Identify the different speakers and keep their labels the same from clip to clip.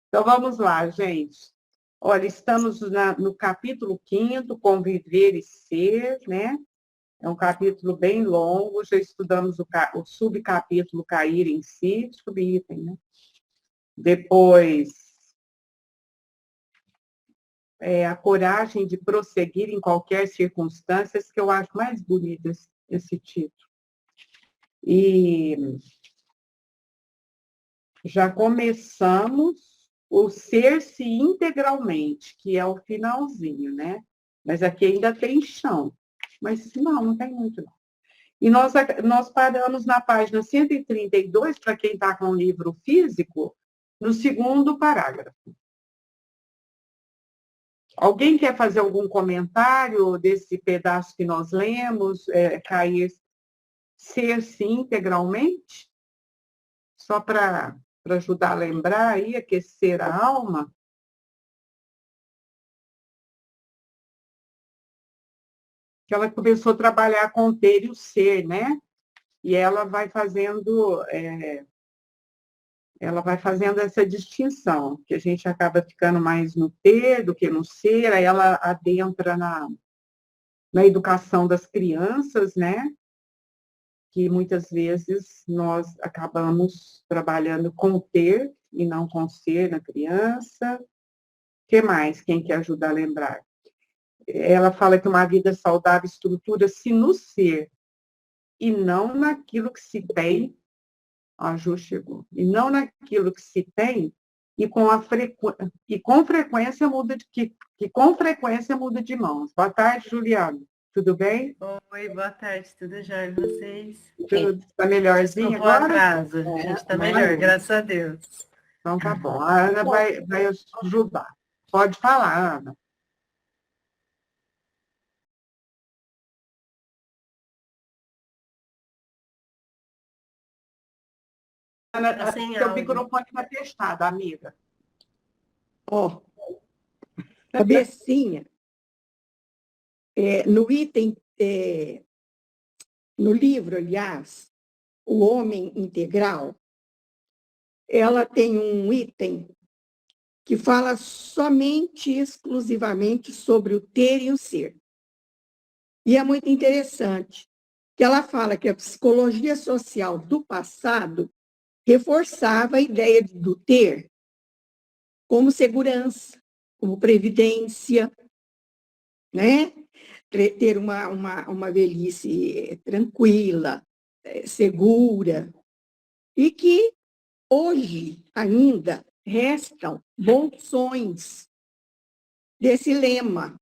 Speaker 1: Então, vamos lá, gente. Olha, estamos no capítulo 5º, Conviver e Ser, né? É um capítulo bem longo, já estudamos o subcapítulo Cair em Si, subitem, né? Depois, a coragem de prosseguir em qualquer circunstância, que eu acho mais bonito esse título. E já começamos o ser-se integralmente, que é o finalzinho, né? Mas aqui ainda tem chão. Mas não tem muito, não. E nós paramos na página 132, para quem está com o livro físico, no segundo parágrafo. Alguém quer fazer algum comentário desse pedaço que nós lemos, cair, ser-se integralmente? Só para ajudar a lembrar aí, aquecer a alma. Que ela começou a trabalhar com o ter e o ser, né? E ela vai fazendo essa distinção, que a gente acaba ficando mais no ter do que no ser, aí ela adentra na educação das crianças, né? Que muitas vezes nós acabamos trabalhando com o ter e não com o ser na criança. O que mais? Quem quer ajudar a lembrar? Ela fala que uma vida saudável estrutura-se no ser e não naquilo que se tem. A Ju chegou. E não naquilo que se tem e com frequência muda de mãos. Boa tarde, Juliana. Tudo bem?
Speaker 2: Oi, boa tarde, tudo jóia com vocês?
Speaker 1: Tudo está melhorzinho
Speaker 2: Desculpa o
Speaker 1: agora?
Speaker 2: atraso, a gente está melhor, graças a Deus.
Speaker 1: Então tá bom. A Ana vai ajudar. Pode falar, Ana. Ana,
Speaker 2: Tá sem
Speaker 1: seu
Speaker 2: áudio.
Speaker 1: microfone está fechado, amiga.
Speaker 3: Ó, cabecinha, no item, no livro, aliás, O Homem Integral, ela tem um item que fala somente, exclusivamente sobre o ter e o ser. E é muito interessante, que ela fala que a psicologia social do passado reforçava a ideia do ter como segurança, como previdência, né? Ter uma velhice tranquila, segura, e que hoje ainda restam bolsões desse lema,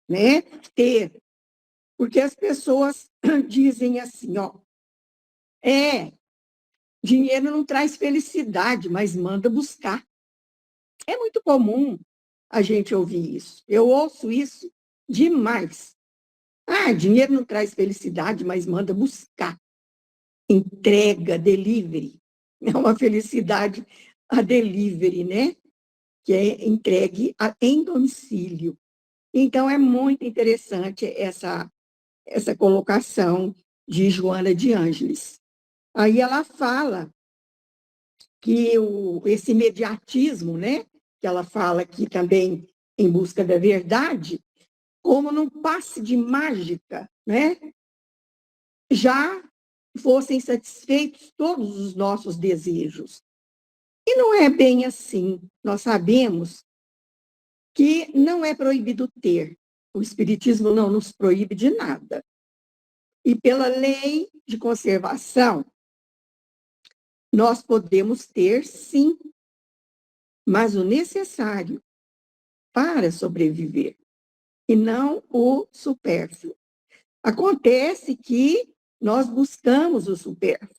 Speaker 3: né? Ter. Porque as pessoas dizem assim, ó, dinheiro não traz felicidade, mas manda buscar. É muito comum a gente ouvir isso. Eu ouço isso demais. Dinheiro não traz felicidade, mas manda buscar. Entrega, delivery. É uma felicidade a delivery, né? Que é entregue em domicílio. Então, é muito interessante essa colocação de Joana de Ângeles. Aí ela fala que esse imediatismo, né? Que ela fala aqui também em busca da verdade, como num passe de mágica, né? Já fossem satisfeitos todos os nossos desejos. E não é bem assim. Nós sabemos que não é proibido ter. O Espiritismo não nos proíbe de nada. E pela lei de conservação, nós podemos ter, sim, mas o necessário para sobreviver, e não o supérfluo. Acontece que nós buscamos o supérfluo.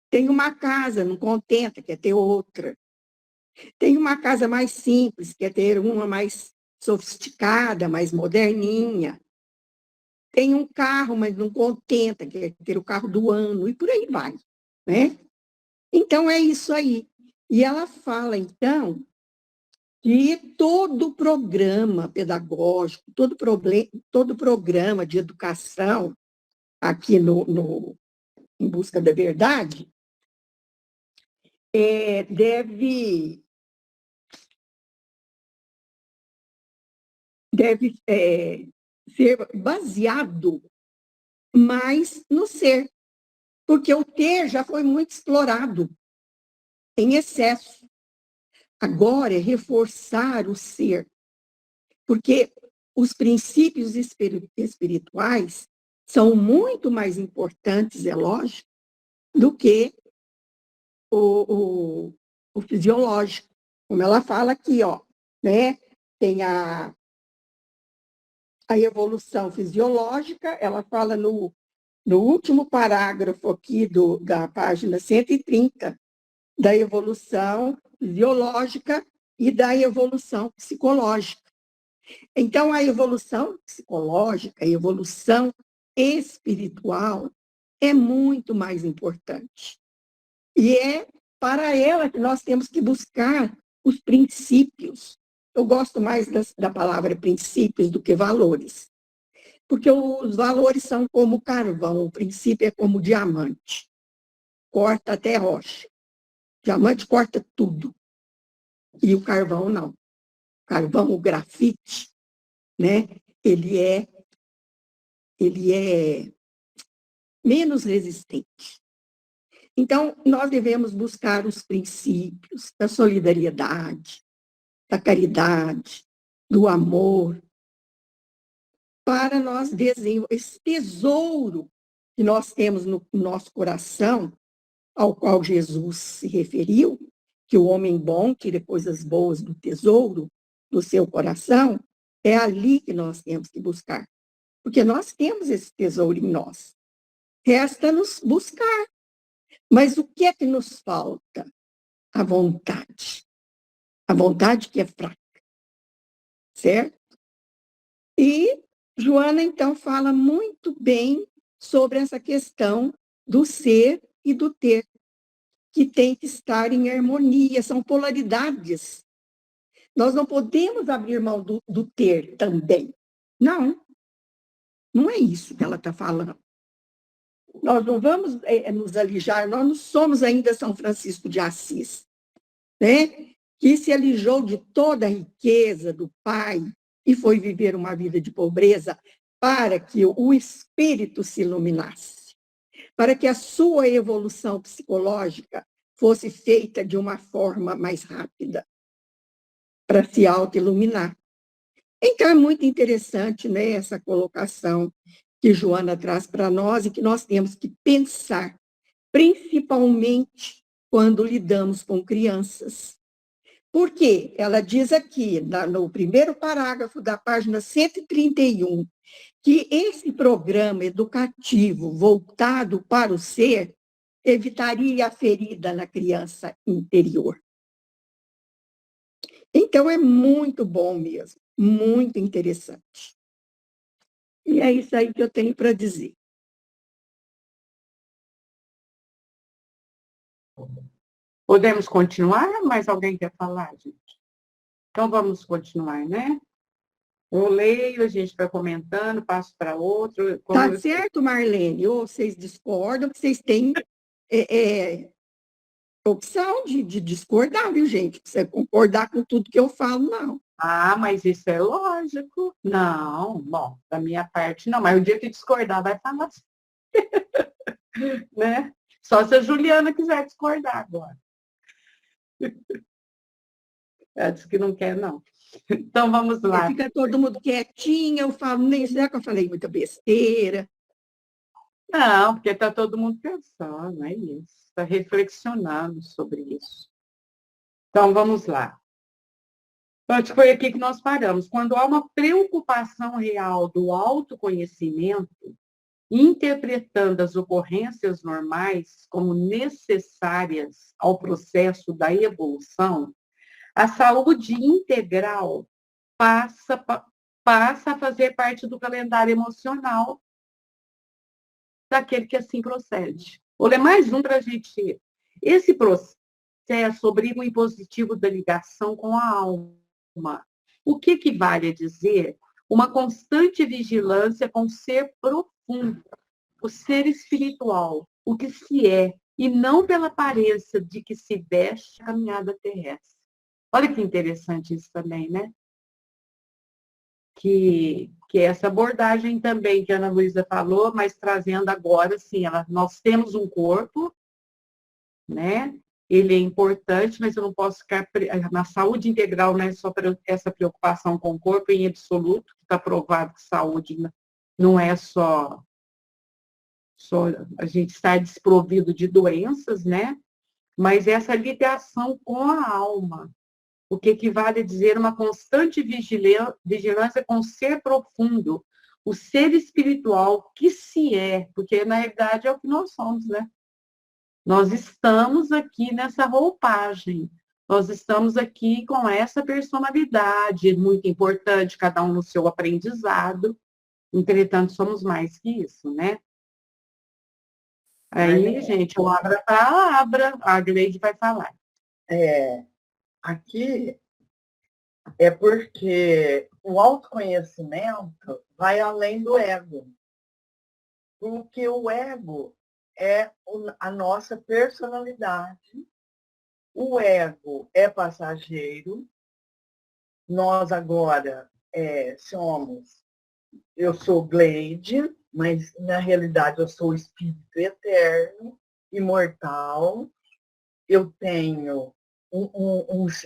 Speaker 3: Tem uma casa, não contenta, quer ter outra. Tem uma casa mais simples, quer ter uma mais sofisticada, mais moderninha. Tem um carro, mas não contenta, quer ter o carro do ano, e por aí vai, né? Então, é isso aí. E ela fala, então, que todo programa pedagógico, todo programa de educação aqui em busca da verdade, deve deve ser baseado mais no ser, porque o ter já foi muito explorado em excesso. Agora é reforçar o ser, porque os princípios espirituais são muito mais importantes, é lógico, do que o fisiológico. Como ela fala aqui, ó, né? Tem a evolução fisiológica, ela fala no último parágrafo aqui da página 130, da evolução fisiológica e da evolução psicológica. Então, a evolução psicológica, a evolução espiritual é muito mais importante. E é para ela que nós temos que buscar os princípios. Eu gosto mais da palavra princípios do que valores. Porque os valores são como carvão, o princípio é como diamante. Corta até rocha. Diamante corta tudo. E o carvão não. O carvão, o grafite, né? Ele é menos resistente. Então, nós devemos buscar os princípios da solidariedade, da caridade, do amor, para nós desenvolver esse tesouro que nós temos no nosso coração, ao qual Jesus se referiu, que o homem bom tira coisas boas do tesouro do seu coração, é ali que nós temos que buscar. Porque nós temos esse tesouro em nós. Resta-nos buscar. Mas o que é que nos falta? A vontade. A vontade que é fraca. Certo? E Joana, então, fala muito bem sobre essa questão do ser e do ter, que tem que estar em harmonia, são polaridades. Nós não podemos abrir mão do ter também. Não, não é isso que ela está falando. Nós não vamos nos alijar, nós não somos ainda São Francisco de Assis, né? Que se alijou de toda a riqueza do pai e foi viver uma vida de pobreza para que o espírito se iluminasse, para que a sua evolução psicológica fosse feita de uma forma mais rápida, para se auto-iluminar. Então, é muito interessante, né, essa colocação que Joana traz para nós e que nós temos que pensar, principalmente quando lidamos com crianças. Por quê? Ela diz aqui, no primeiro parágrafo da página 131, que esse programa educativo voltado para o ser evitaria a ferida na criança interior. Então, é muito bom mesmo, muito interessante. E é isso aí que eu tenho para dizer.
Speaker 1: Podemos continuar? Mais alguém quer falar, gente? Então, vamos continuar, né? Eu leio, a gente vai comentando, passo para outro.
Speaker 3: Tá certo, Marlene? Ou vocês discordam, que vocês têm opção de discordar, viu, gente? Você concordar com tudo que eu falo, não.
Speaker 1: Ah, mas isso é lógico. Não, bom, da minha parte não, mas o dia que discordar vai falar assim. Né? Só se a Juliana quiser discordar agora. Ela disse que não quer, não. Então, vamos lá.
Speaker 3: Fica todo mundo quietinho, eu falo, nem será que eu falei muita besteira?
Speaker 1: Não, porque está todo mundo pensando, é isso. Está reflexionando sobre isso. Então, vamos lá. Acho que foi aqui que nós paramos. Quando há uma preocupação real do autoconhecimento, interpretando as ocorrências normais como necessárias ao processo da evolução, a saúde integral passa a fazer parte do calendário emocional daquele que assim procede. Vou ler mais um para a gente. Esse processo obriga o impositivo da ligação com a alma. O que equivale a dizer uma constante vigilância com o ser profundo, o ser espiritual, o que se é, e não pela aparência de que se veste a caminhada terrestre. Olha que interessante isso também, né? que é essa abordagem também que a Ana Luísa falou, mas trazendo agora, assim, nós temos um corpo, né? Ele é importante, mas eu não posso ficar na saúde integral, não é só essa preocupação com o corpo em absoluto, que está provado que saúde não é só a gente estar desprovido de doenças, né? Mas essa ligação com a alma, o que equivale a dizer uma constante vigilância com o ser profundo, o ser espiritual que se é, porque na realidade é o que nós somos, né? Nós estamos aqui nessa roupagem, nós estamos aqui com essa personalidade muito importante, cada um no seu aprendizado, entretanto, somos mais que isso, né? Aí, gente, eu abro a palavra, a Gleide vai falar.
Speaker 4: Aqui é porque o autoconhecimento vai além do ego. Porque o ego é a nossa personalidade. O ego é passageiro. Nós agora somos... Eu sou Gleide, mas na realidade eu sou o espírito eterno, imortal. Eu tenho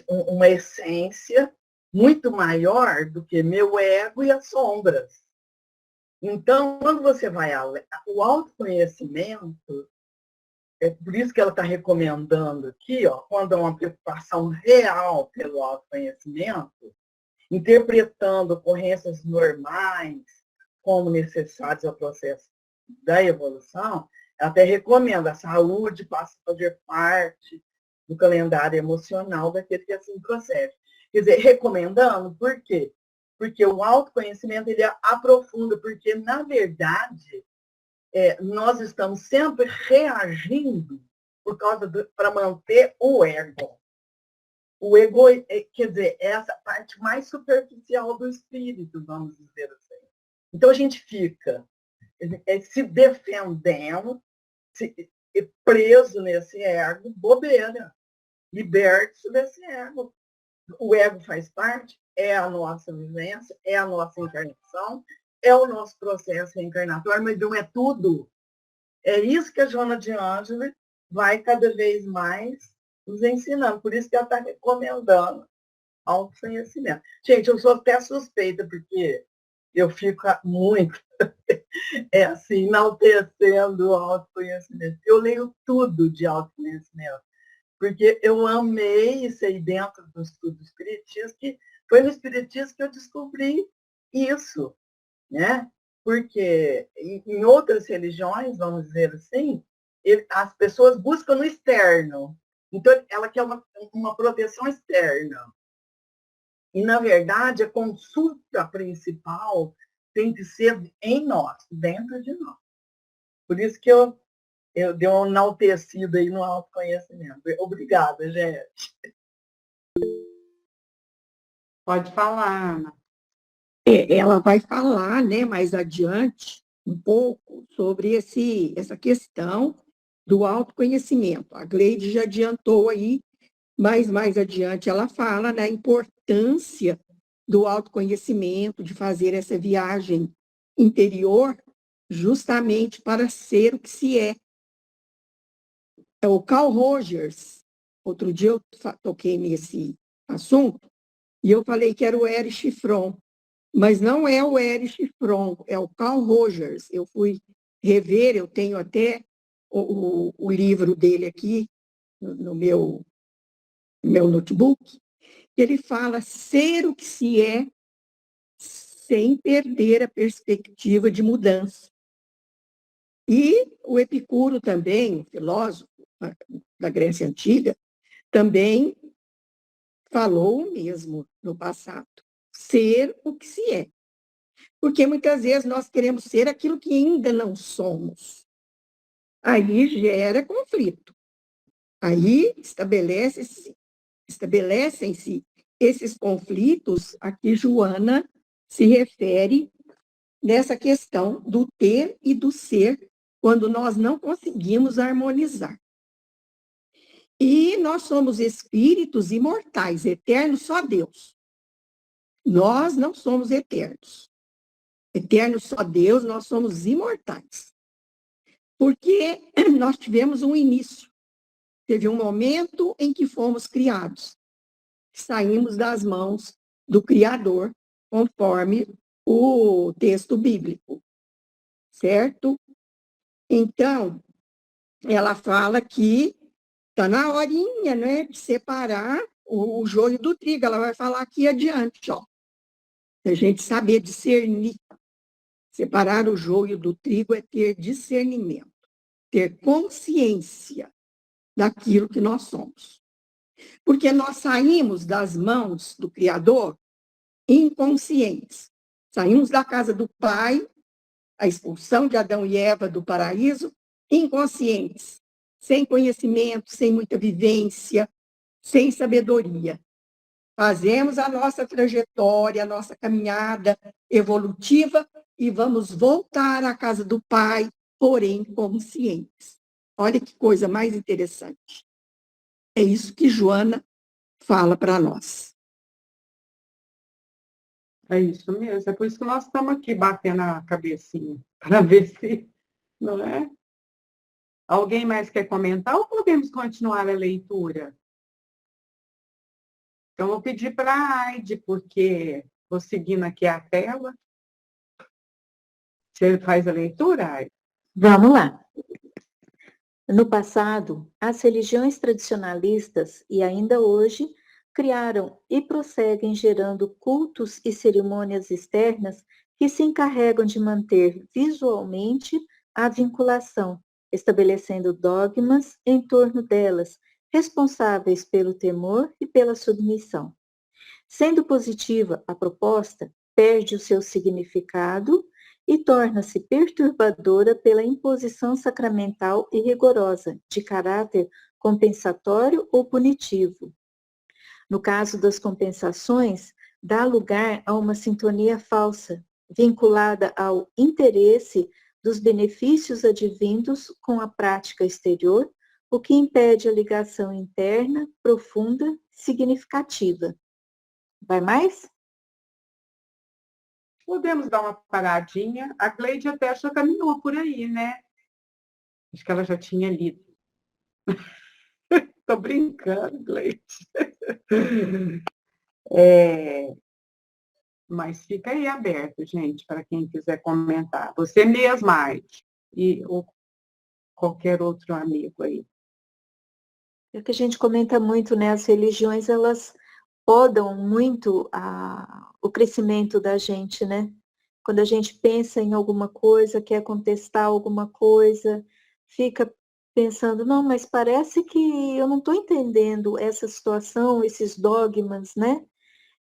Speaker 4: uma essência muito maior do que meu ego e as sombras. Então, quando você vai o autoconhecimento, é por isso que ela está recomendando aqui, ó, quando há uma preocupação real pelo autoconhecimento, interpretando ocorrências normais como necessárias ao processo da evolução, ela até recomenda: a saúde passa a fazer parte do calendário emocional daquele que assim procede. Quer dizer, recomendando, por quê? Porque o autoconhecimento ele aprofunda, porque, na verdade, nós estamos sempre reagindo para manter o ego. O ego, quer dizer, é essa parte mais superficial do espírito, vamos dizer assim. Então, a gente fica se defendendo, preso nesse ego, bobeira. Liberte-se desse ego. O ego faz parte, é a nossa vivência, é a nossa encarnação, é o nosso processo reencarnatório, mas não é tudo. É isso que a Joana de Ângeles vai cada vez mais nos ensinando. Por isso que ela está recomendando autoconhecimento. Gente, eu sou até suspeita, porque eu fico muito assim, enaltecendo o autoconhecimento. Eu leio tudo de autoconhecimento, porque eu amei e sei dentro do estudo espiritista, que foi no espiritismo que eu descobri isso, né? Porque em outras religiões, vamos dizer assim, as pessoas buscam no externo. Então, ela quer uma proteção externa. E, na verdade, a consulta principal tem que ser em nós, dentro de nós. Por isso que eu dei uma enaltecida aí no autoconhecimento. Obrigada, gente.
Speaker 1: Pode falar, Ana.
Speaker 3: Ela vai falar, né, mais adiante um pouco sobre essa questão do autoconhecimento. A Gleide já adiantou aí, mas mais adiante ela fala da importância do autoconhecimento, de fazer essa viagem interior, justamente para ser o que se é. O Carl Rogers, outro dia eu toquei nesse assunto, e eu falei que era o Erich Fromm, mas não é o Erich Fromm, é o Carl Rogers. Eu fui rever, eu tenho até o livro dele aqui no meu notebook, que ele fala ser o que se é sem perder a perspectiva de mudança. E o Epicuro também, filósofo da Grécia Antiga, também falou o mesmo no passado. Ser o que se é. Porque muitas vezes nós queremos ser aquilo que ainda não somos. Aí gera conflito. Aí estabelecem-se esses conflitos a que Joana se refere nessa questão do ter e do ser, quando nós não conseguimos harmonizar. E nós somos espíritos imortais, eternos, só Deus. Nós não somos eternos. Eterno só Deus, nós somos imortais. Porque nós tivemos um início. Teve um momento em que fomos criados. Saímos das mãos do Criador, conforme o texto bíblico. Certo? Então, ela fala que está na horinha, né, de separar o joio do trigo. Ela vai falar aqui adiante, ó. A gente saber discernir. Separar o joio do trigo é ter discernimento, ter consciência daquilo que nós somos. Porque nós saímos das mãos do Criador inconscientes. Saímos da casa do Pai, a expulsão de Adão e Eva do paraíso, inconscientes, sem conhecimento, sem muita vivência, sem sabedoria. Fazemos a nossa trajetória, a nossa caminhada evolutiva e vamos voltar à casa do Pai, porém conscientes. Olha que coisa mais interessante. É isso que Joana fala para nós.
Speaker 1: É isso mesmo. É por isso que nós estamos aqui batendo a cabecinha, para ver se, não é? Alguém mais quer comentar ou podemos continuar a leitura? Então, eu vou pedir para a Aide, porque vou seguindo aqui a tela. Você faz a leitura, Aide?
Speaker 5: Vamos lá. No passado, as religiões tradicionalistas, e ainda hoje, criaram e prosseguem gerando cultos e cerimônias externas que se encarregam de manter visualmente a vinculação, estabelecendo dogmas em torno delas, responsáveis pelo temor e pela submissão. Sendo positiva a proposta, perde o seu significado e torna-se perturbadora pela imposição sacramental e rigorosa, de caráter compensatório ou punitivo. No caso das compensações, dá lugar a uma sintonia falsa, vinculada ao interesse dos benefícios advindos com a prática exterior, o que impede a ligação interna, profunda, significativa. Vai mais?
Speaker 1: Podemos dar uma paradinha. A Cleide até já caminhou por aí, né? Acho que ela já tinha lido. Estou brincando, Cleide. Mas fica aí aberto, gente, para quem quiser comentar. Você mesma, Aide, ou qualquer outro amigo aí.
Speaker 5: É que a gente comenta muito, né? As religiões, elas podam muito o crescimento da gente, né? Quando a gente pensa em alguma coisa, quer contestar alguma coisa, fica pensando, não, mas parece que eu não estou entendendo essa situação, esses dogmas, né?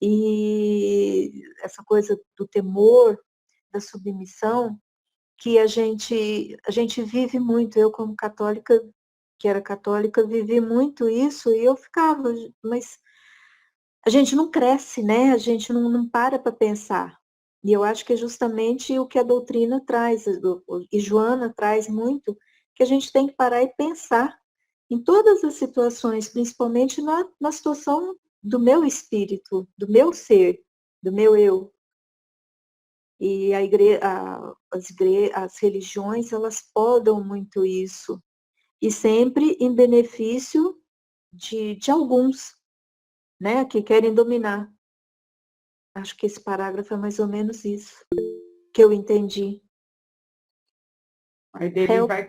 Speaker 5: E essa coisa do temor, da submissão, que a gente vive muito. Eu, como católica, que era católica, vivi muito isso e eu ficava, mas a gente não cresce, né? A gente não para pensar. E eu acho que é justamente o que a doutrina traz, e Joana traz muito, que a gente tem que parar e pensar em todas as situações, principalmente na situação do meu espírito, do meu ser, do meu eu. E as religiões, elas podam muito isso. E sempre em benefício de alguns, né, que querem dominar. Acho que esse parágrafo é mais ou menos isso que eu entendi.
Speaker 1: Aí dele vai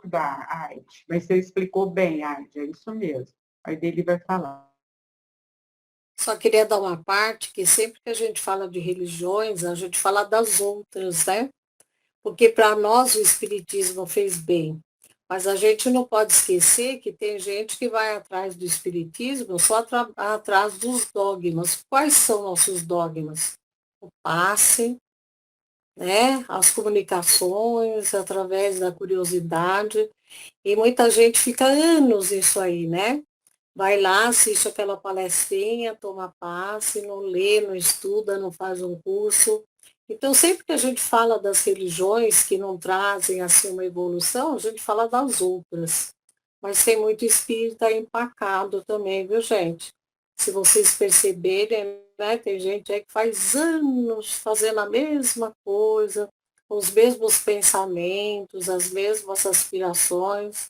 Speaker 1: ajudar, Aide. Mas você explicou bem, Aide, é isso mesmo. Aí dele vai falar.
Speaker 6: Só queria dar uma parte que sempre que a gente fala de religiões, a gente fala das outras, né? Porque para nós o Espiritismo fez bem. Mas a gente não pode esquecer que tem gente que vai atrás do Espiritismo só atrás dos dogmas. Quais são nossos dogmas? O passe, né? As comunicações, através da curiosidade. E muita gente fica anos nisso aí, né? Vai lá, assiste aquela palestrinha, toma passe, não lê, não estuda, não faz um curso. Então, sempre que a gente fala das religiões que não trazem assim uma evolução, a gente fala das outras. Mas tem muito espírita empacado também, viu, gente? Se vocês perceberem, né? Tem gente aí que faz anos fazendo a mesma coisa, os mesmos pensamentos, as mesmas aspirações.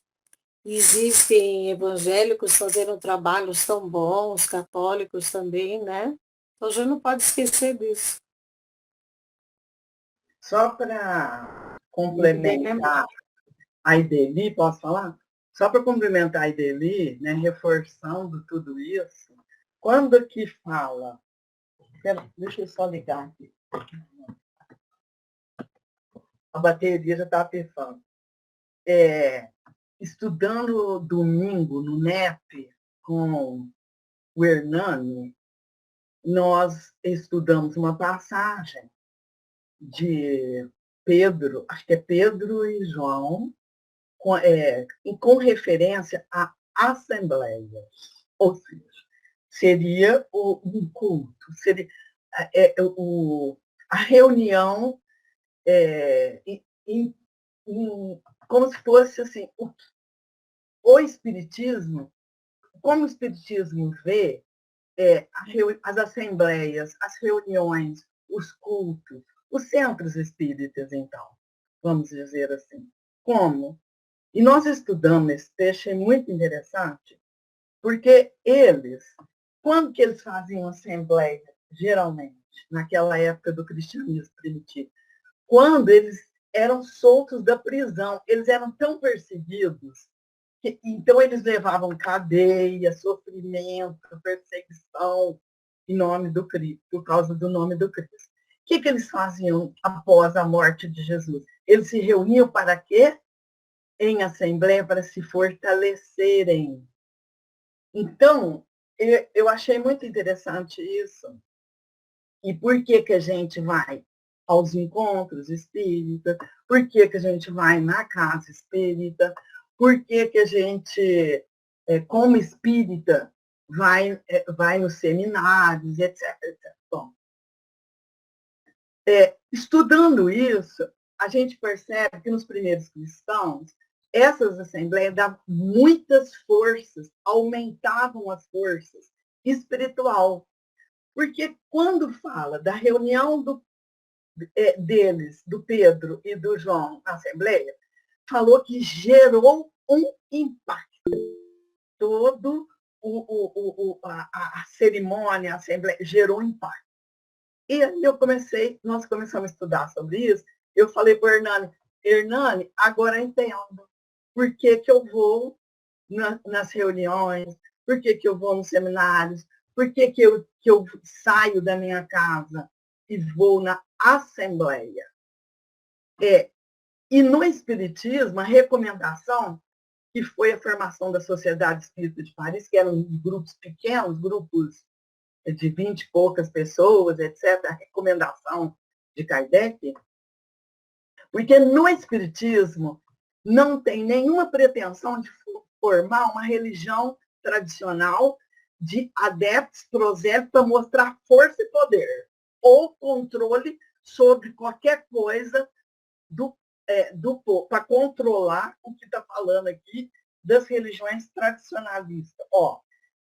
Speaker 6: Existem evangélicos fazendo trabalhos tão bons, católicos também, né? Então a gente não pode esquecer disso.
Speaker 4: Só para complementar a Ideli, posso falar? Só para complementar a Ideli, né, reforçando tudo isso, quando que fala... Deixa eu só ligar aqui. A bateria já está pifando. Estudando domingo no NEP com o Hernani, nós estudamos uma passagem de Pedro, acho que é Pedro e João, com referência à assembleia. Ou seja, seria um culto, seria a reunião como se fosse assim, o Espiritismo, como o Espiritismo vê as assembleias, as reuniões, os cultos, os centros espíritas, então, vamos dizer assim. Como? E nós estudamos esse texto, é muito interessante, porque eles, quando que eles faziam assembleia, geralmente, naquela época do cristianismo primitivo, quando eles eram soltos da prisão, eles eram tão perseguidos, então eles levavam cadeia, sofrimento, perseguição, em nome do Cristo, por causa do nome do Cristo. O que eles faziam após a morte de Jesus? Eles se reuniam para quê? Em assembleia, para se fortalecerem. Então, eu achei muito interessante isso. E por que a gente vai aos encontros espíritas? Por que a gente vai na casa espírita? Por que a gente, como espírita, vai nos seminários, etc. Bom, estudando isso, a gente percebe que nos primeiros cristãos, essas assembleias davam muitas forças, aumentavam as forças espiritual. Porque quando fala da reunião deles, do Pedro e do João, na Assembleia, falou que gerou um impacto. Todo a cerimônia, a Assembleia, gerou um impacto. E aí nós começamos a estudar sobre isso, eu falei para o Hernani, agora entendo por que eu vou nas reuniões, por que eu vou nos seminários, por que eu saio da minha casa e vou na assembleia. E no Espiritismo, a recomendação, que foi a formação da Sociedade Espírita de Paris, que eram grupos pequenos, grupos de 20 e poucas pessoas, etc., a recomendação de Kardec, porque no Espiritismo não tem nenhuma pretensão de formar uma religião tradicional de adeptos prosélitos para mostrar força e poder, ou controle sobre qualquer coisa do povo, para controlar o que está falando aqui das religiões tradicionalistas.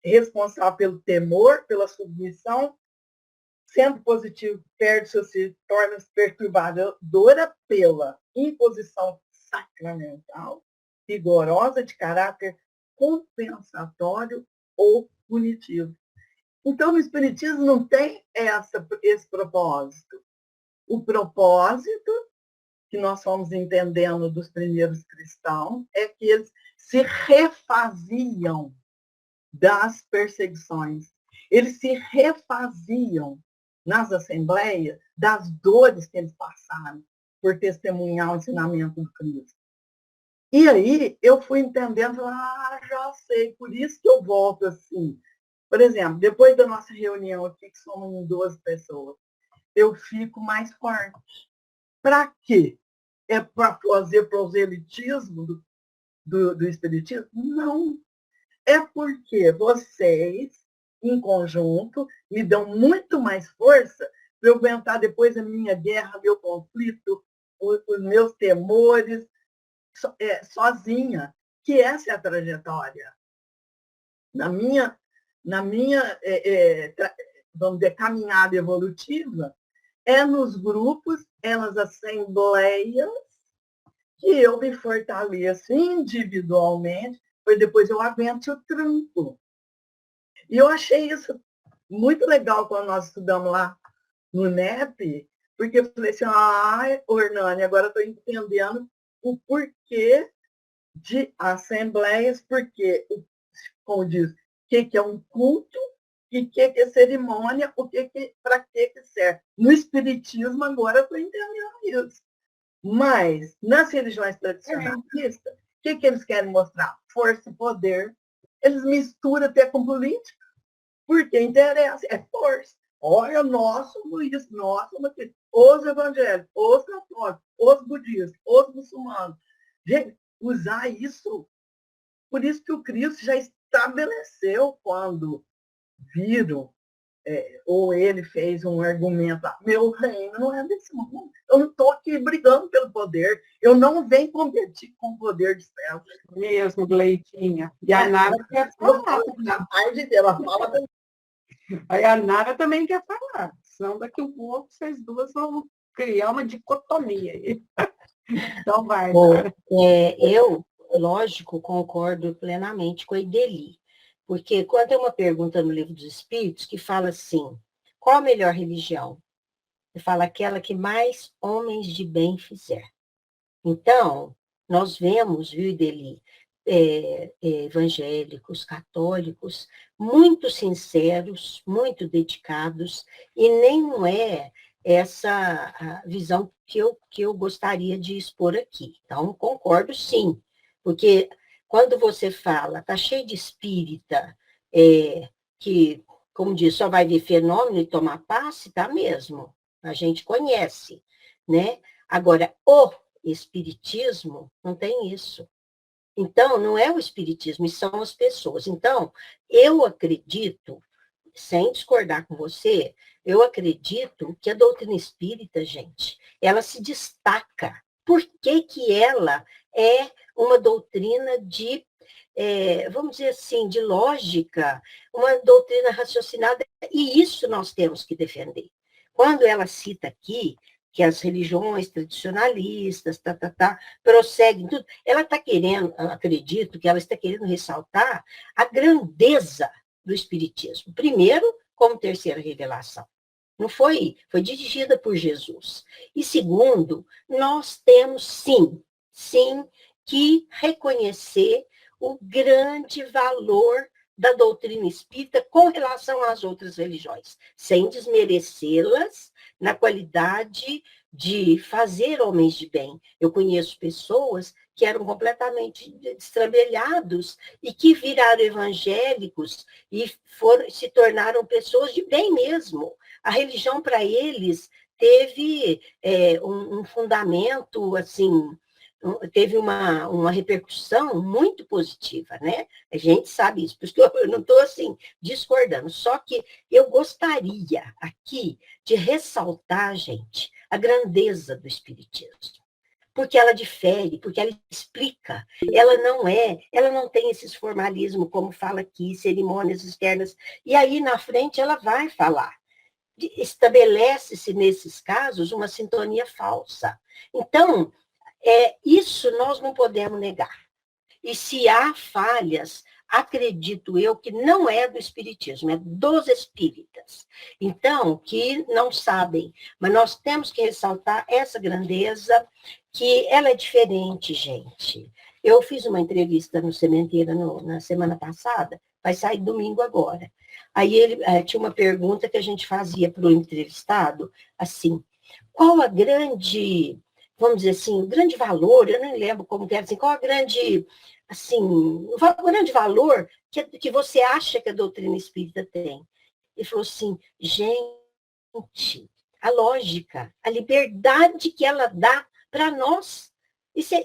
Speaker 4: Responsável pelo temor, pela submissão, sendo positivo, perde-se ou se torna perturbadora pela imposição sacramental, rigorosa, de caráter compensatório ou punitivo. Então, no Espiritismo não tem esse propósito. O propósito que nós fomos entendendo dos primeiros cristãos é que eles se refaziam das perseguições. Eles se refaziam nas assembleias das dores que eles passaram por testemunhar o ensinamento do Cristo. E aí eu fui entendendo, já sei, por isso que eu volto assim. Por exemplo, depois da nossa reunião aqui, que somos em 12 pessoas, eu fico mais forte. Para quê? É para fazer proselitismo do Espiritismo? Não. É porque vocês, em conjunto, me dão muito mais força para eu aguentar depois a minha guerra, meu conflito, os meus temores, sozinha, que essa é a trajetória. Na minha vamos dizer, caminhada evolutiva, é nos grupos, é nas assembleias, que eu me fortaleço individualmente, para depois eu aguente o tranco. E eu achei isso muito legal quando nós estudamos lá no NEP, porque eu falei assim, Ornane, agora estou entendendo o porquê de assembleias, porque, como diz, o que é um culto, e o que é cerimônia, para que serve. No Espiritismo, agora eu estou entendendo isso. Mas, nas religiões tradicionalistas, o que eles querem mostrar? Força e poder. Eles misturam até com política, porque interessa, é força. Olha, nós somos isso, nós somos aquilo. Os evangélicos, os católicos, os budistas, os muçulmanos. Gente, usar isso, por isso que o Cristo já estabeleceu quando viram, ou ele fez um argumento, meu reino não é desse mundo, eu não estou aqui brigando pelo poder, eu não venho competir com o poder de César.
Speaker 1: Mesmo, Gleitinha. E a Nara quer falar.
Speaker 4: Ela fala.
Speaker 1: Aí a Nara também quer falar, senão daqui a pouco vocês duas vão criar uma dicotomia aí. Então vai,
Speaker 7: Bom,
Speaker 1: Nara.
Speaker 7: eu, lógico, concordo plenamente com a Ideli, porque quando tem uma pergunta no Livro dos Espíritos que fala assim, qual a melhor religião? Ele fala aquela que mais homens de bem fizer. Então, nós vemos, viu, Ideli, evangélicos, católicos, muito sinceros, muito dedicados, e nem não é essa a visão que eu gostaria de expor aqui. Então, concordo sim, porque quando você fala, está cheio de espírita, que, como diz, só vai ver fenômeno e tomar passe, tá mesmo, a gente conhece, né? Agora, o espiritismo não tem isso. Então, não é o espiritismo, são as pessoas. Então, eu acredito, sem discordar com você, eu acredito que a doutrina espírita, gente, ela se destaca. Por que que ela é uma doutrina de, vamos dizer assim, de lógica, uma doutrina raciocinada, e isso nós temos que defender. Quando ela cita aqui que as religiões tradicionalistas, prosseguem tudo, ela está querendo, acredito que ela está querendo ressaltar a grandeza do Espiritismo. Primeiro, como terceira revelação. Não foi dirigida por Jesus. E segundo, nós temos sim, que reconhecer o grande valor da doutrina espírita com relação às outras religiões, sem desmerecê-las na qualidade de fazer homens de bem. Eu conheço pessoas que eram completamente destrambelhados e que viraram evangélicos e se tornaram pessoas de bem mesmo. A religião, para eles, teve um fundamento, assim, teve uma repercussão muito positiva, né? A gente sabe isso, por isso que eu não estou, assim, discordando. Só que eu gostaria aqui de ressaltar, gente, a grandeza do Espiritismo. Porque ela difere, porque ela explica. Ela não tem esses formalismos, como fala aqui, cerimônias externas. E aí, na frente, ela vai falar. Estabelece-se, nesses casos, uma sintonia falsa. Então, isso nós não podemos negar. E se há falhas, acredito eu que não é do espiritismo, é dos espíritas. Então, que não sabem, mas nós temos que ressaltar essa grandeza, que ela é diferente, gente. Eu fiz uma entrevista no Sementeira na semana passada, vai sair domingo agora. Aí ele tinha uma pergunta que a gente fazia para o entrevistado, assim, qual a grande, vamos dizer assim, o grande valor, eu não lembro como que era, assim, qual a grande, assim, o grande valor que você acha que a doutrina espírita tem? Ele falou assim, gente, a lógica, a liberdade que ela dá para nós. Esse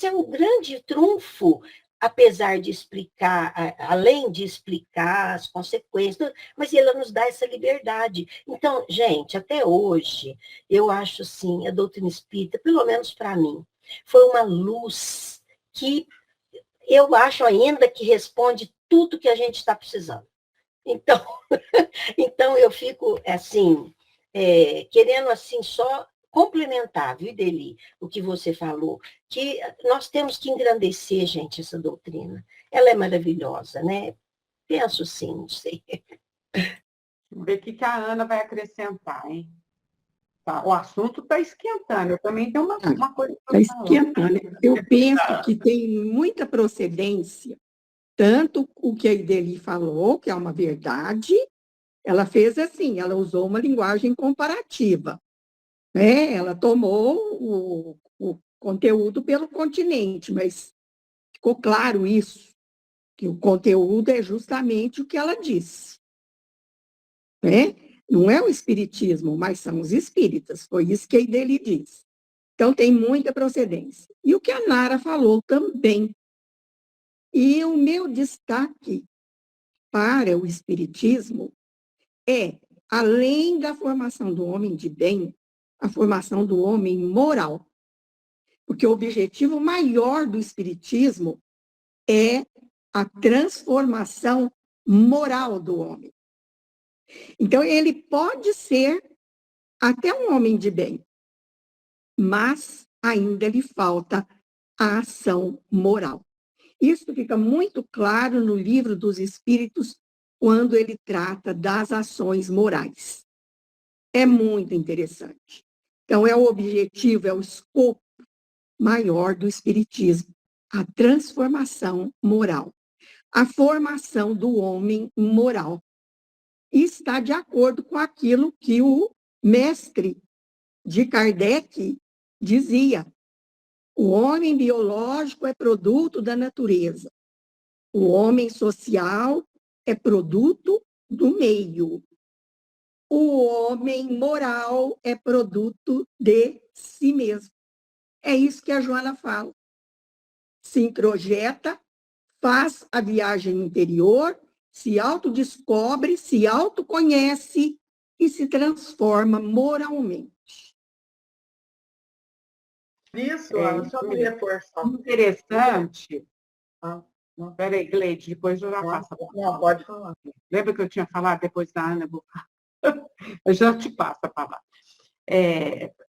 Speaker 7: é um grande trunfo, apesar de explicar, além de explicar as consequências, mas ela nos dá essa liberdade. Então, gente, até hoje, eu acho assim, a doutrina espírita, pelo menos para mim, foi uma luz que eu acho ainda que responde tudo que a gente está precisando. Então, Então, eu fico, assim, querendo, assim, só complementar, viu, Ideli, o que você falou, que nós temos que engrandecer, gente, essa doutrina. Ela é maravilhosa, né? Penso sim, não sei.
Speaker 1: Vamos ver o que a Ana vai acrescentar, hein? Tá, o assunto está esquentando. Eu também tenho uma coisa para
Speaker 3: Está
Speaker 1: falar.
Speaker 3: esquentando. Eu penso que tem muita procedência, tanto o que a Ideli falou, que é uma verdade, ela fez assim, ela usou uma linguagem comparativa, né? Ela tomou o conteúdo pelo continente, mas ficou claro isso, que o conteúdo é justamente o que ela disse, né? Não é o espiritismo, mas são os espíritas, foi isso que a Ideli disse. Então, tem muita procedência. E o que a Nara falou também. E o meu destaque para o espiritismo é, além da formação do homem de bem, a formação do homem moral. Porque o objetivo maior do espiritismo é a transformação moral do homem. Então, ele pode ser até um homem de bem, mas ainda lhe falta a ação moral. Isso fica muito claro no Livro dos Espíritos, quando ele trata das ações morais. É muito interessante. Então, é o objetivo, é o escopo maior do Espiritismo, a transformação moral, a formação do homem moral. E está de acordo com aquilo que o mestre de Kardec dizia. O homem biológico é produto da natureza. O homem social é produto do meio. O homem moral é produto de si mesmo. É isso que a Joana fala. Se introjeta, faz a viagem interior, se autodescobre, se autoconhece e se transforma moralmente.
Speaker 4: Isso, Ana, só me reforçar.
Speaker 1: Interessante.
Speaker 4: Ah, não.
Speaker 1: Peraí, Gleide, depois eu já faço a palavra.
Speaker 4: Não, pode falar.
Speaker 1: Lembra que eu tinha falado depois da Ana? Eu já te passo a palavra.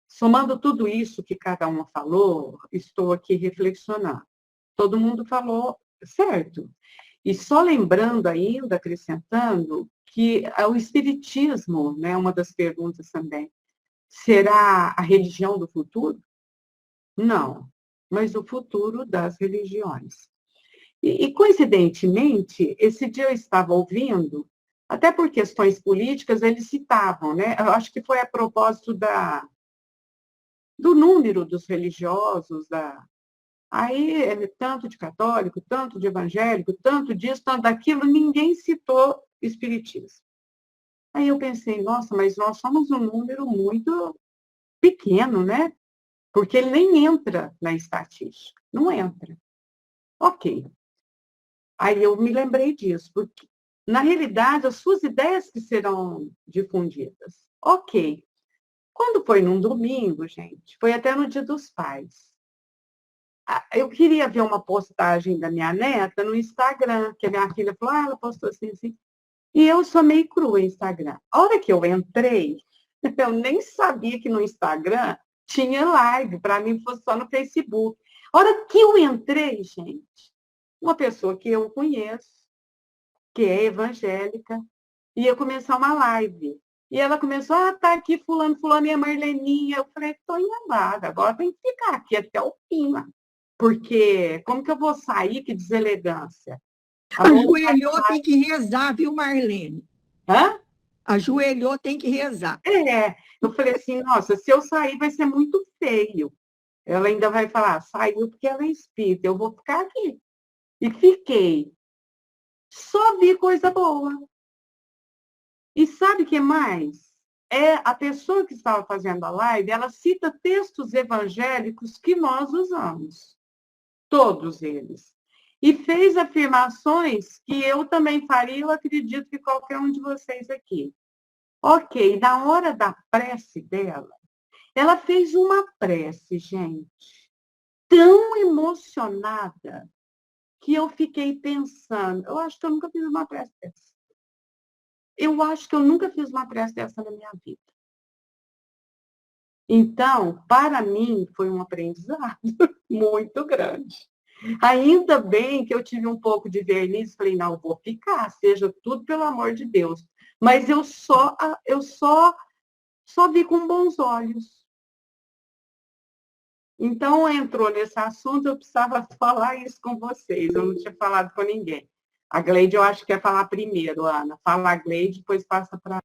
Speaker 1: Somando tudo isso que cada uma falou, estou aqui reflexionando. Todo mundo falou certo. E só lembrando ainda, acrescentando, que o Espiritismo, né, uma das perguntas também, será a religião do futuro? Não, mas o futuro das religiões. E, coincidentemente, esse dia eu estava ouvindo, até por questões políticas, eles citavam, né? Eu acho que foi a propósito do número dos religiosos, aí tanto de católico, tanto de evangélico, tanto disso, tanto daquilo, ninguém citou espiritismo. Aí eu pensei, nossa, mas nós somos um número muito pequeno, né? Porque ele nem entra na estatística, não entra. Ok. Aí eu me lembrei disso, porque, na realidade, as suas ideias que serão difundidas. Ok. Quando foi num domingo, gente, foi até no Dia dos Pais. Eu queria ver uma postagem da minha neta no Instagram, que a minha filha falou, ela postou assim, assim. E eu sou meio crua em Instagram. A hora que eu entrei, eu nem sabia que no Instagram tinha live, para mim fosse só no Facebook. A hora que eu entrei, gente, uma pessoa que eu conheço, que é evangélica, ia começar uma live. E ela começou, tá aqui fulano, fulano e a Marleninha. Eu falei, estou enganada, agora tem que ficar aqui até o fim, lá. Porque como que eu vou sair? Que deselegância.
Speaker 3: Ajoelhou, tem que rezar, viu, Marlene?
Speaker 1: Hã?
Speaker 3: Ajoelhou, tem que rezar.
Speaker 1: Eu falei assim, nossa, se eu sair vai ser muito feio. Ela ainda vai falar, saiu porque ela é espírita, eu vou ficar aqui. E fiquei. Só vi coisa boa. E sabe o que mais? A pessoa que estava fazendo a live, ela cita textos evangélicos que nós usamos. Todos eles. E fez afirmações que eu também faria, eu acredito que qualquer um de vocês aqui. Ok, na hora da prece dela, ela fez uma prece, gente, tão emocionada, que eu fiquei pensando, eu acho que eu nunca fiz uma prece dessa. Eu acho que eu nunca fiz uma prece dessa na minha vida. Então, para mim, foi um aprendizado muito grande. Ainda bem que eu tive um pouco de verniz, falei, não, eu vou ficar, seja tudo pelo amor de Deus. Mas eu só vi com bons olhos. Então, entrou nesse assunto, eu precisava falar isso com vocês, eu não tinha falado com ninguém. A Gleide, eu acho que quer falar primeiro, Ana. Fala a Gleide, depois passa para...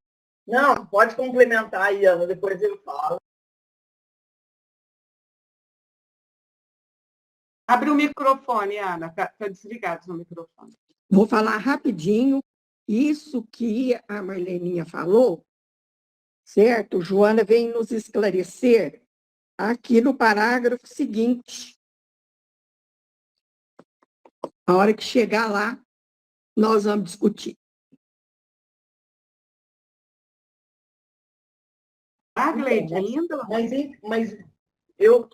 Speaker 4: Não, pode complementar aí, Ana, depois eu falo.
Speaker 1: Abre o microfone, Ana, está desligado o seu microfone.
Speaker 3: Vou falar rapidinho isso que a Marleninha falou, certo? Joana vem nos esclarecer aqui no parágrafo seguinte. A hora que chegar lá, nós vamos discutir.
Speaker 1: Ah, Gleide, ainda?
Speaker 4: Mas eu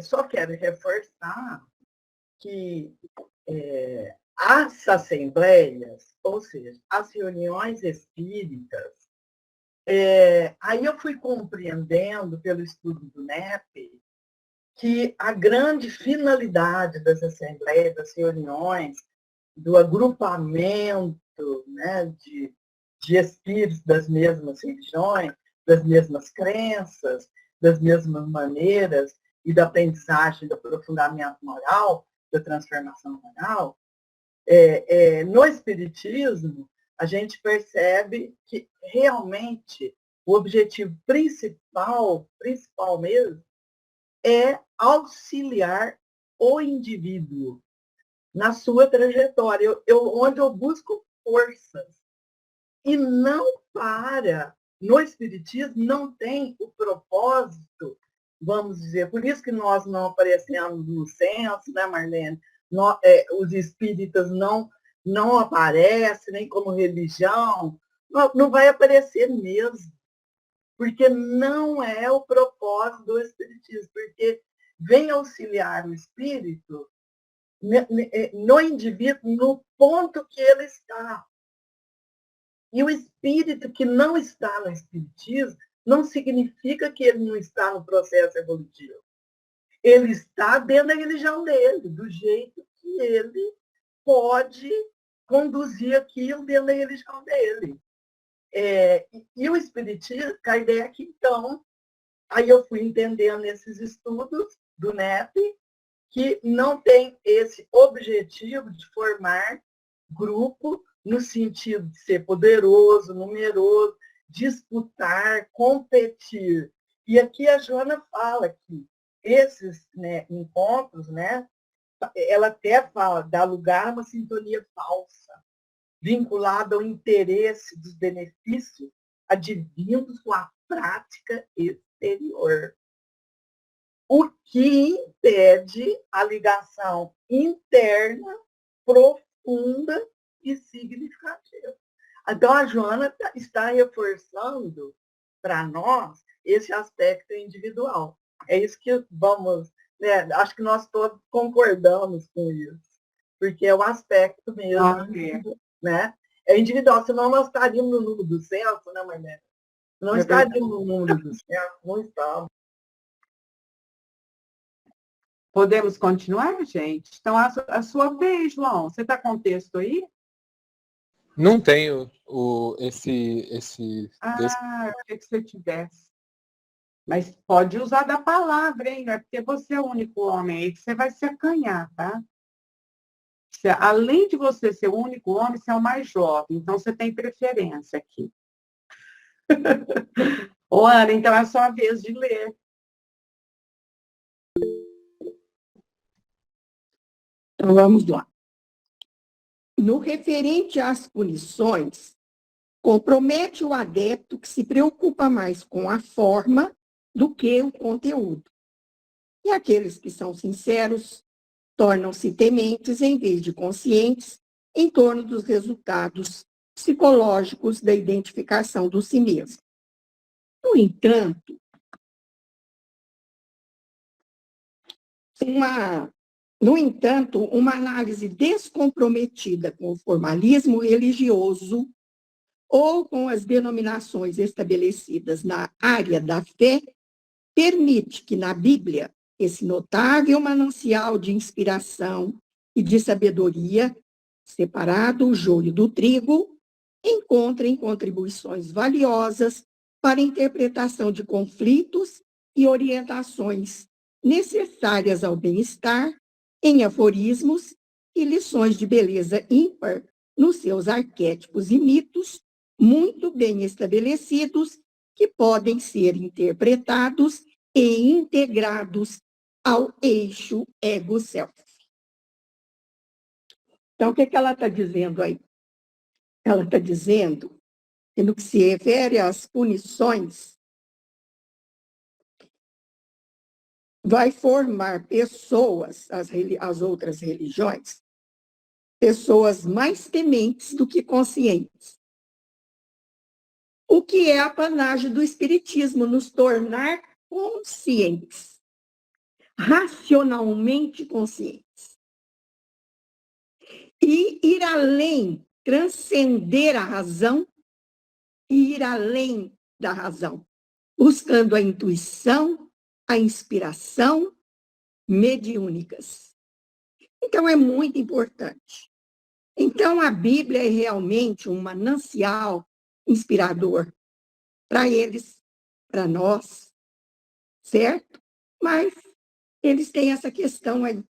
Speaker 4: só quero reforçar que as assembleias, ou seja, as reuniões espíritas, aí eu fui compreendendo pelo estudo do NEP que a grande finalidade das assembleias, das reuniões, do agrupamento, né, de espíritos das mesmas religiões, das mesmas crenças, das mesmas maneiras e da aprendizagem, do aprofundamento moral, da transformação moral, no Espiritismo, a gente percebe que realmente o objetivo principal mesmo, é auxiliar o indivíduo na sua trajetória, onde eu busco forças. E não no Espiritismo, não tem o propósito, vamos dizer, por isso que nós não aparecemos no censo, né, Marlene? Os espíritas não aparecem, nem como religião, não vai aparecer mesmo, porque não é o propósito do Espiritismo, porque vem auxiliar o espírito no indivíduo, no ponto que ele está. E o espírito que não está no Espiritismo não significa que ele não está no processo evolutivo. Ele está dentro da religião dele, do jeito que ele pode conduzir aquilo dentro da religião dele. E o Espiritismo, Kardec, então, aí eu fui entendendo nesses estudos do NEP, que não tem esse objetivo de formar grupo no sentido de ser poderoso, numeroso, disputar, competir. E aqui a Joana fala que esses, né, encontros, né, ela até fala, dá lugar a uma sintonia falsa, vinculada ao interesse dos benefícios advindos com a prática exterior. O que impede a ligação interna, profunda e significativa. Então, a Joana está reforçando para nós esse aspecto individual. É isso que vamos, né, acho que nós todos concordamos com isso, porque é o aspecto mesmo, né? É individual, senão nós estaríamos no número do censo, né, Marlene? Não estaríamos no número do censo, não estamos.
Speaker 1: Podemos continuar, gente? Então, a sua vez, João. Você está com o texto aí?
Speaker 8: Não tenho esse
Speaker 1: eu queria que você tivesse. Mas pode usar da palavra, hein? Não é porque você é o único homem aí que você vai se acanhar, tá? Além de você ser o único homem, você é o mais jovem. Então, você tem preferência aqui. Ô, Ana, então é a sua vez de ler.
Speaker 3: Então, vamos lá. No referente às punições, compromete o adepto que se preocupa mais com a forma do que o conteúdo. E aqueles que são sinceros tornam-se tementes em vez de conscientes em torno dos resultados psicológicos da identificação do si mesmo. No entanto, uma análise descomprometida com o formalismo religioso ou com as denominações estabelecidas na área da fé, permite que na Bíblia esse notável manancial de inspiração e de sabedoria, separado o joio do trigo, encontrem contribuições valiosas para a interpretação de conflitos e orientações necessárias ao bem-estar em aforismos e lições de beleza ímpar nos seus arquétipos e mitos muito bem estabelecidos que podem ser interpretados e integrados ao eixo ego-self. Então, o que ela está dizendo aí? Ela está dizendo que, no que se refere às punições, vai formar pessoas, as outras religiões, pessoas mais tementes do que conscientes. O que é a panagem do Espiritismo, nos tornar conscientes, racionalmente conscientes. E ir além, transcender a razão e ir além da razão, buscando a intuição, a inspiração mediúnicas. Então, é muito importante. Então, a Bíblia é realmente um manancial inspirador para eles, para nós, certo? Mas eles têm essa questão aí,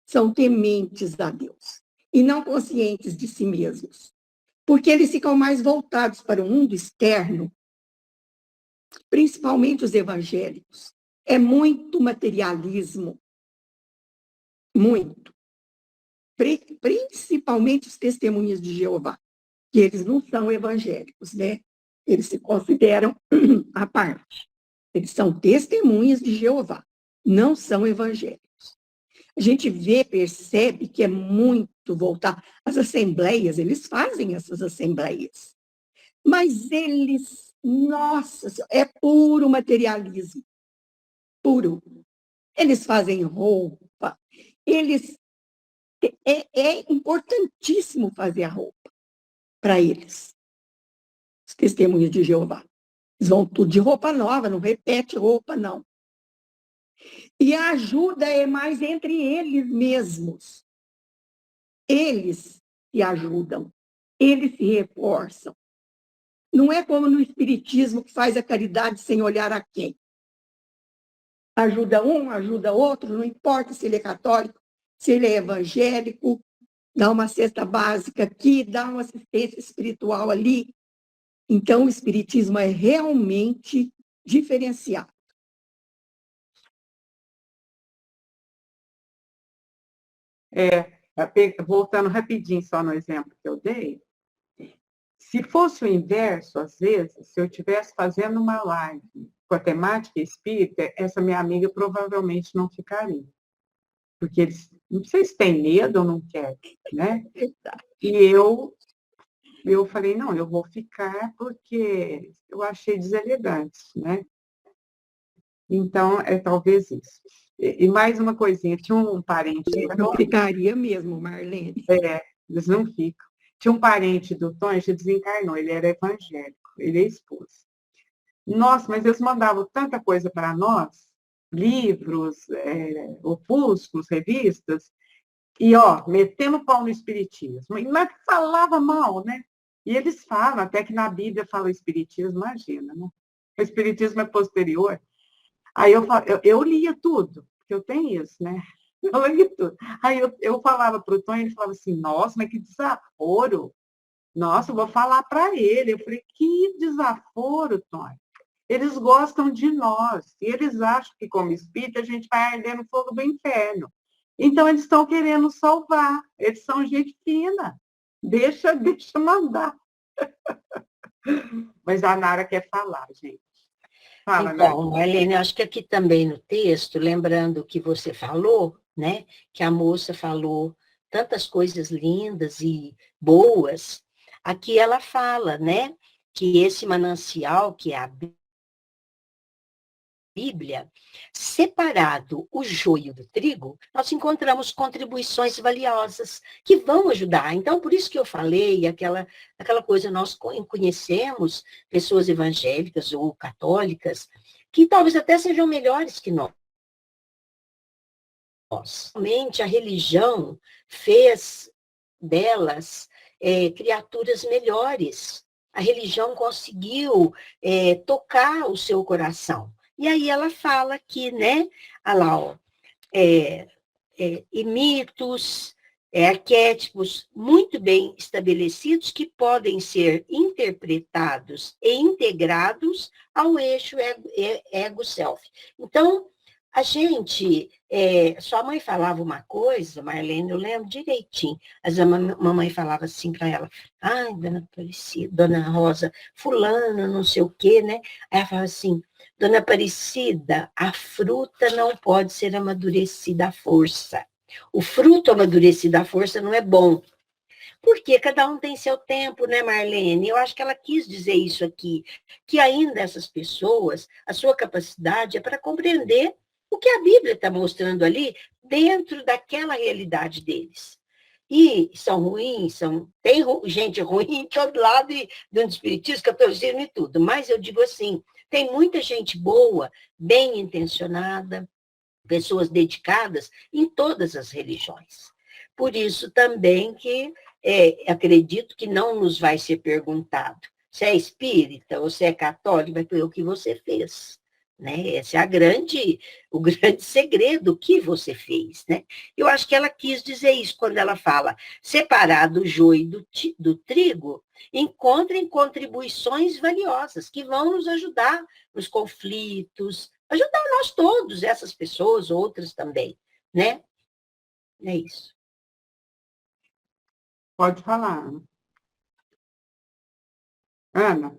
Speaker 3: são tementes a Deus e não conscientes de si mesmos, porque eles ficam mais voltados para o mundo externo, principalmente os evangélicos. É muito materialismo, muito. Principalmente os testemunhas de Jeová, que eles não são evangélicos, né? Eles se consideram à parte. Eles são testemunhas de Jeová, não são evangélicos. A gente vê, percebe que é muito voltar. As assembleias, eles fazem essas assembleias. Mas eles, nossa, é puro materialismo. Puro. Eles fazem roupa. É importantíssimo fazer a roupa para eles. Os testemunhos de Jeová. Eles vão tudo de roupa nova, não repete roupa, não. E a ajuda é mais entre eles mesmos. Eles se ajudam, eles se reforçam. Não é como no Espiritismo, que faz a caridade sem olhar a quem. Ajuda um, ajuda outro, não importa se ele é católico, se ele é evangélico, dá uma cesta básica aqui, dá uma assistência espiritual ali. Então, o Espiritismo é realmente diferenciado.
Speaker 1: Voltando rapidinho só no exemplo que eu dei, se fosse o inverso, às vezes, se eu estivesse fazendo uma live com a temática espírita, essa minha amiga provavelmente não ficaria. Porque eles, não sei se têm medo ou não querem, né? E eu falei, não, eu vou ficar porque eu achei deselegante, né? Então, é talvez isso. E mais uma coisinha, tinha um parente...
Speaker 3: Eu ficaria mesmo, Marlene.
Speaker 1: Eles não ficam. Tinha um parente do Tonho, que desencarnou, ele era evangélico, ele é esposo. Nossa, mas eles mandavam tanta coisa para nós, livros, opúsculos, revistas, e, metendo pau no espiritismo. Mas falava mal, né? E eles falam, até que na Bíblia fala espiritismo, imagina, né? O espiritismo é posterior. Aí eu lia tudo, porque eu tenho isso, né? Eu lia tudo. Aí eu falava para o Tonho, ele falava assim, nossa, mas que desaforo. Nossa, eu vou falar para ele. Eu falei, que desaforo, Tonho. Eles gostam de nós. E eles acham que, como espírita, a gente vai arder no fogo do inferno. Então, eles estão querendo salvar. Eles são gente fina. Deixa mandar. Mas a Nara quer falar, gente. Fala,
Speaker 7: então, Marlene, acho que aqui também no texto, lembrando o que você falou, né, que a moça falou tantas coisas lindas e boas, aqui ela fala, né, que esse manancial, que é a Bíblia, separado o joio do trigo, nós encontramos contribuições valiosas que vão ajudar. Então, por isso que eu falei aquela coisa, nós conhecemos pessoas evangélicas ou católicas que talvez até sejam melhores que nós. Realmente, a religião fez delas criaturas melhores. A religião conseguiu tocar o seu coração. E aí ela fala que, né, olha lá, ó, e mitos, arquétipos muito bem estabelecidos que podem ser interpretados e integrados ao eixo ego-self. Então, a gente, sua mãe falava uma coisa, Marlene, eu lembro direitinho, mas a mamãe falava assim para ela, ai, dona Aparecida, dona Rosa, fulana, não sei o quê, né? Aí ela falava assim, dona Aparecida, a fruta não pode ser amadurecida à força. O fruto amadurecido à força não é bom. Porque cada um tem seu tempo, né, Marlene? Eu acho que ela quis dizer isso aqui, que ainda essas pessoas, a sua capacidade é para compreender o que a Bíblia está mostrando ali dentro daquela realidade deles. E são ruins, tem gente ruim em todo lado do espiritismo, catolicismo e tudo, mas eu digo assim, tem muita gente boa, bem intencionada, pessoas dedicadas em todas as religiões. Por isso também que acredito que não nos vai ser perguntado se é espírita ou se é católico, vai ser o que você fez. Né? Esse é o grande segredo que você fez. Né? Eu acho que ela quis dizer isso quando ela fala separar do joio do trigo, encontrem contribuições valiosas que vão nos ajudar nos conflitos, ajudar nós todos, essas pessoas, outras também. Né? É isso.
Speaker 1: Pode falar. Ana?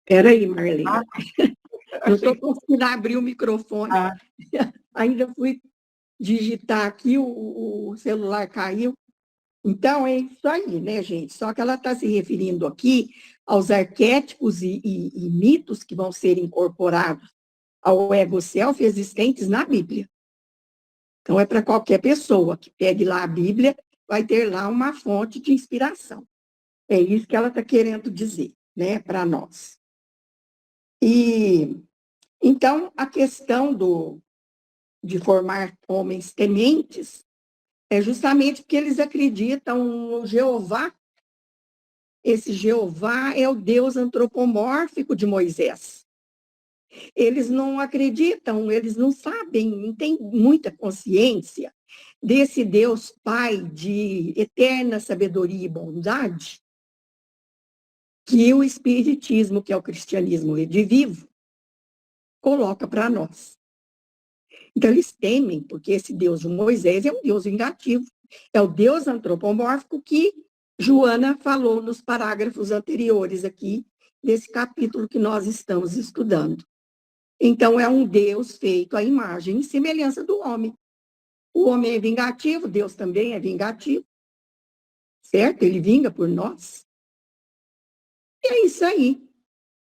Speaker 3: Peraí, Marlene. Eu
Speaker 1: Achei
Speaker 3: estou conseguindo abrir o microfone. Ainda fui digitar aqui, o celular caiu. Então, é isso aí, né, gente? Só que ela está se referindo aqui aos arquétipos e mitos que vão ser incorporados ao ego-self existentes na Bíblia. Então, é para qualquer pessoa que pegue lá a Bíblia, vai ter lá uma fonte de inspiração. É isso que ela está querendo dizer, né, para nós. E, então, a questão de formar homens tementes é justamente porque eles acreditam no Jeová. Esse Jeová é o Deus antropomórfico de Moisés. Eles não acreditam, eles não sabem, não têm muita consciência desse Deus Pai de eterna sabedoria e bondade que o Espiritismo, que é o cristianismo redivivo, coloca para nós. Então, eles temem, porque esse Deus de Moisés é um Deus vingativo, é o Deus antropomórfico que Joana falou nos parágrafos anteriores aqui, desse capítulo que nós estamos estudando. Então, é um Deus feito à imagem e semelhança do homem. O homem é vingativo, Deus também é vingativo, certo? Ele vinga por nós. E é isso aí.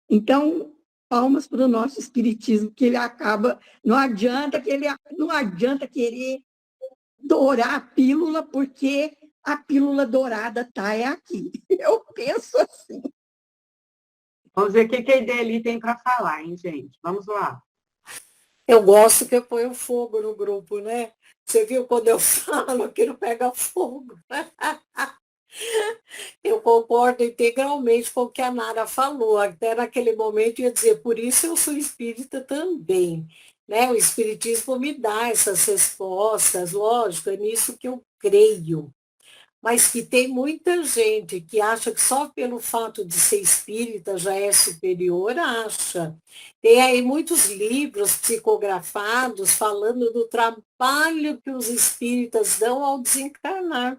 Speaker 3: Então, palmas para o nosso espiritismo, que ele acaba, não adianta querer dourar a pílula, porque a pílula dourada está aqui. Eu penso assim.
Speaker 1: Vamos ver o que a Ideli tem para falar, hein, gente? Vamos lá.
Speaker 6: Eu gosto que eu ponho fogo no grupo, né? Você viu quando eu falo que não pega fogo? Eu concordo integralmente com o que a Nara falou. Até naquele momento eu ia dizer, por isso eu sou espírita também. Né? O espiritismo me dá essas respostas, lógico, é nisso que eu creio. Mas que tem muita gente que acha que só pelo fato de ser espírita já é superior, acha. Tem aí muitos livros psicografados falando do trabalho que os espíritas dão ao desencarnar.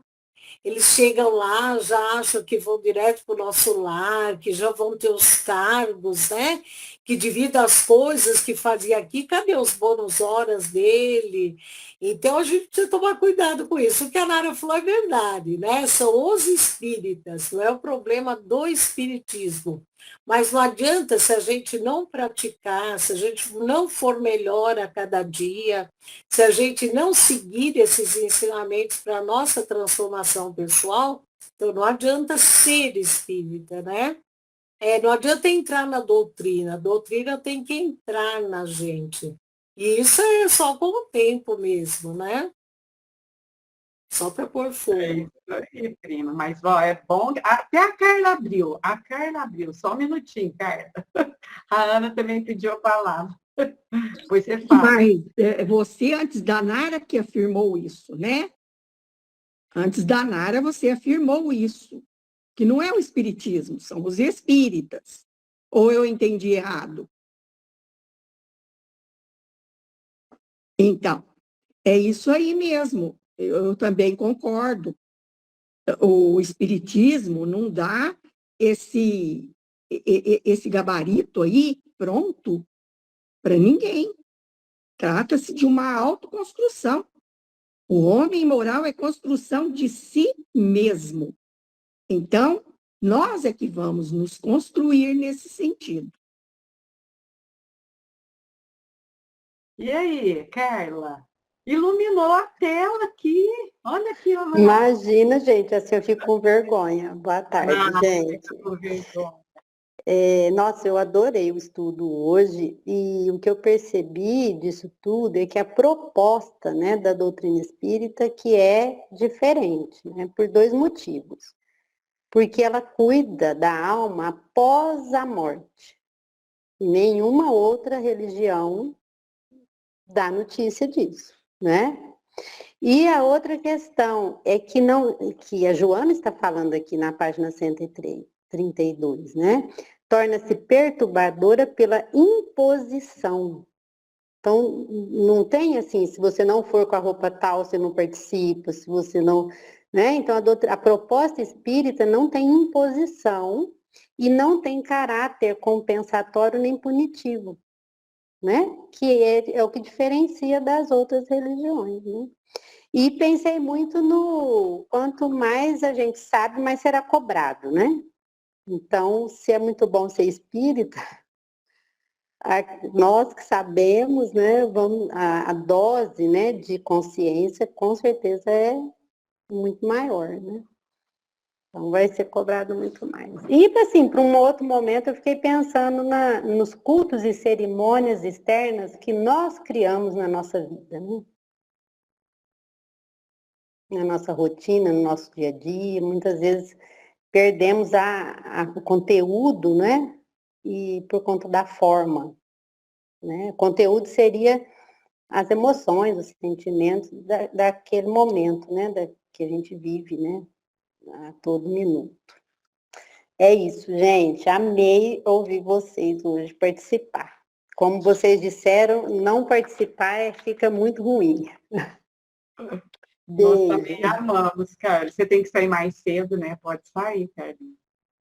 Speaker 6: Eles chegam lá, já acham que vão direto para o nosso lar, que já vão ter os cargos, né? Que devido às coisas que fazia aqui, cadê os bônus horas dele? Então a gente precisa tomar cuidado com isso. O que a Nara falou é verdade, né? São os espíritas, não é o problema do espiritismo. Mas não adianta se a gente não praticar, se a gente não for melhor a cada dia, se a gente não seguir esses ensinamentos para a nossa transformação pessoal, então não adianta ser espírita, né? Não adianta entrar na doutrina, a doutrina tem que entrar na gente. E isso é só com o tempo mesmo, né? Só para pôr
Speaker 1: É
Speaker 6: fogo.
Speaker 1: isso aí, prima. Mas ó, é bom. Até a Carla abriu. A Carla abriu. Só um minutinho, Carla. A Ana também pediu a palavra. Pois você fala.
Speaker 3: Mas você, antes da Nara, que afirmou isso, né? Antes da Nara, você afirmou isso. Que não é o espiritismo, são os espíritas. Ou eu entendi errado? Então, é isso aí mesmo. Eu também concordo. O espiritismo não dá esse gabarito aí pronto para ninguém. Trata-se de uma autoconstrução. O homem moral é construção de si mesmo. Então, nós é que vamos nos construir nesse sentido.
Speaker 1: E aí, Carla? Iluminou a tela aqui. Olha aqui, ó.
Speaker 9: Imagina, gente, assim eu fico com vergonha. Boa tarde, gente. Nossa, eu adorei o estudo hoje e o que eu percebi disso tudo é que a proposta, né, da doutrina espírita que é diferente, né, por dois motivos. Porque ela cuida da alma após a morte. Nenhuma outra religião dá notícia disso, né? E a outra questão é que que a Joana está falando aqui na página 132, né? Torna-se perturbadora pela imposição. Então, não tem assim, se você não for com a roupa tal, você não participa, se você não... Né? Então, a proposta espírita não tem imposição e não tem caráter compensatório nem punitivo, né? Que é o que diferencia das outras religiões, né? E pensei muito no quanto mais a gente sabe, mais será cobrado, né? Então, se é muito bom ser espírita, nós que sabemos, né, a dose, né, de consciência com certeza é muito maior, né? Então vai ser cobrado muito mais. E assim, para um outro momento eu fiquei pensando nos cultos e cerimônias externas que nós criamos na nossa vida, né? Na nossa rotina, no nosso dia a dia, muitas vezes perdemos o conteúdo, né? E por conta da forma, né? O conteúdo seria as emoções, os sentimentos daquele momento, né? Que a gente vive, né? A todo minuto. É isso, gente. Amei ouvir vocês hoje participar. Como vocês disseram, não participar fica muito ruim.
Speaker 1: Nós também amamos, Carla. Você tem que sair mais cedo, né? Pode sair, Carla.